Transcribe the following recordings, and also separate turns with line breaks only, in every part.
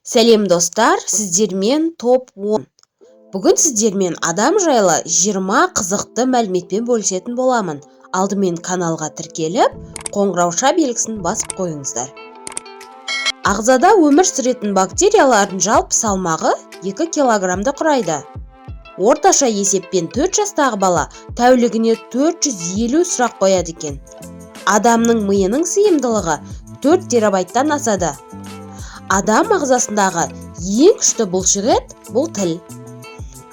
Сәлем достар, сіздермен топ 10. Бүгін сіздермен адам жайлы 20 қызықты мәліметпен бөлісетін боламын. Алдымен каналға тіркеліп, қоңырауша белгісін басып қойыңыздар. Ағзада өмір сүретін бактериялардың жалпы салмағы 2 килограммды құрайды. Орташа есеппен 4 жастағы бала тәулігіне 450 сұрақ қояды екен. Адамның миының сыйымдылығы 4 терабайттан асады. Адам ағзасындағы ең күшті бұлшықет бұл тіл.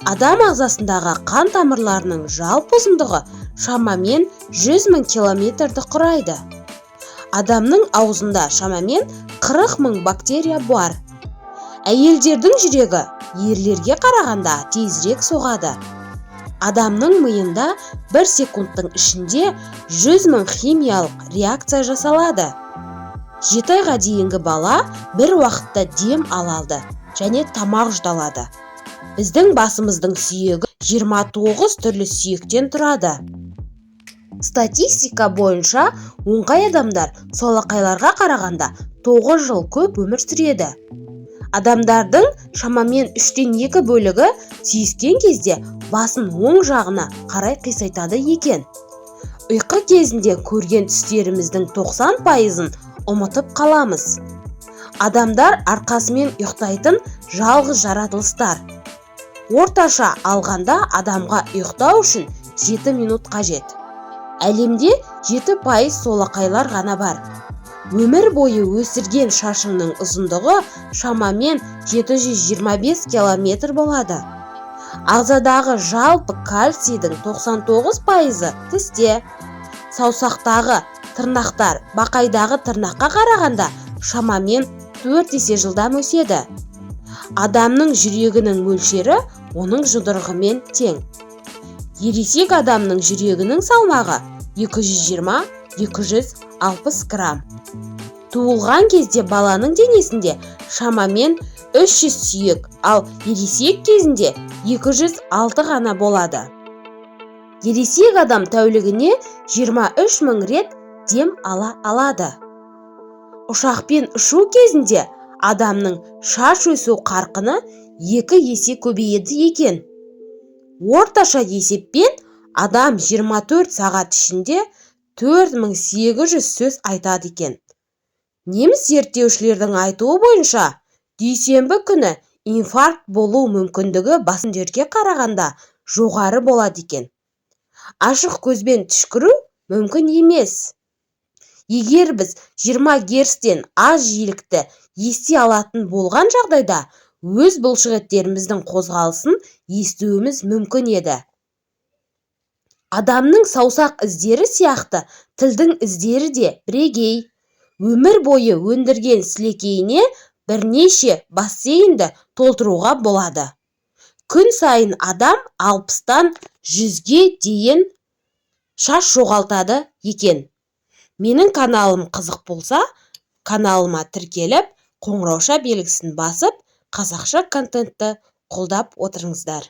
Адам ағзасындағы қан тамырларының жалпы ұзындығы шамамен 100 000 километрді құрайды. Адамның аузында шамамен 40 000 бактерия бар. Әйелдердің жүрегі ерлерге қарағанда тезірек соғады. Адамның миында 1 секундтың ішінде 100 000 химиялық реакция жасалады. 7 айға дейінгі бала бір уақытта дем алады және тамақ жұталады. Біздің басымыздың сүйегі 29 түрлі сүйектен тұрады. Статистика бойынша оңқай адамдар солақайларға қарағанда 9 жыл көп өмір сүреді. Адамдардың шамамен 3/2 бөлігі сүйіскен кезде басын оң жағына қарай қисайтады екен. Ұйқы кезінде көрген түстеріміздің 90%-ын ұмытып қаламыз. Адамдар арқасымен ұйықтайтын жалғыз жаратылыстар. Орташа алғанда адамға ұйықтау үшін 7 минут қажет. Әлемде 7% солақайлар ғана бар. Өмір бойы өсірген шашыңның ұзындығы шамамен 725 километр болады. Ағзадағы жалпы кальцийдің 99%-ы тісте. Саусақтағы тырнақтар бақайдағы тырнаққа қарағанда шамамен 4 есе жылдам өседі. Адамның жүрегінің мөлшері оның жұдырығымен тең. Ересек адамның жүрегінің салмағы 220-260 грамм. Туылған кезде баланың денесінде шамамен 300 сүйек, ал ересек кезінде 206 ғана болады. Ересек адам тәулігіне 23 000 рет дем ала алады. Ұшақпен ұшу кезінде адамның шаш өсу қарқыны 2 есе көбейеді екен. Орташа есеппен адам 24 сағат ішінде 4800 сөз айтады екен. Неміс зерттеушілердің айтуы бойынша, дүйсенбі күні инфаркт болу мүмкіндігі басындерге қарағанда жоғары болады екен. Ашық көзбен түшкіру мүмкін емес. Егер біз 20 герцтен аз жиілікті ести алатын болған жағдайда, өз бұлшықеттеріміздің қозғалысын естуіміз мүмкін еді. Адамның саусақ іздері сияқты тілдің іздері де бірегей. Өмір бойы өндірген сілекейіне бірнеше бассейнді толтыруға болады. Күн сайын адам 60-тан 100-ге дейін шаш жоғалтады екен. Менің каналым қызық болса, каналыма тіркеліп, қоңырауша белгісін басып, қазақша контентті қолдап отырыңыздар.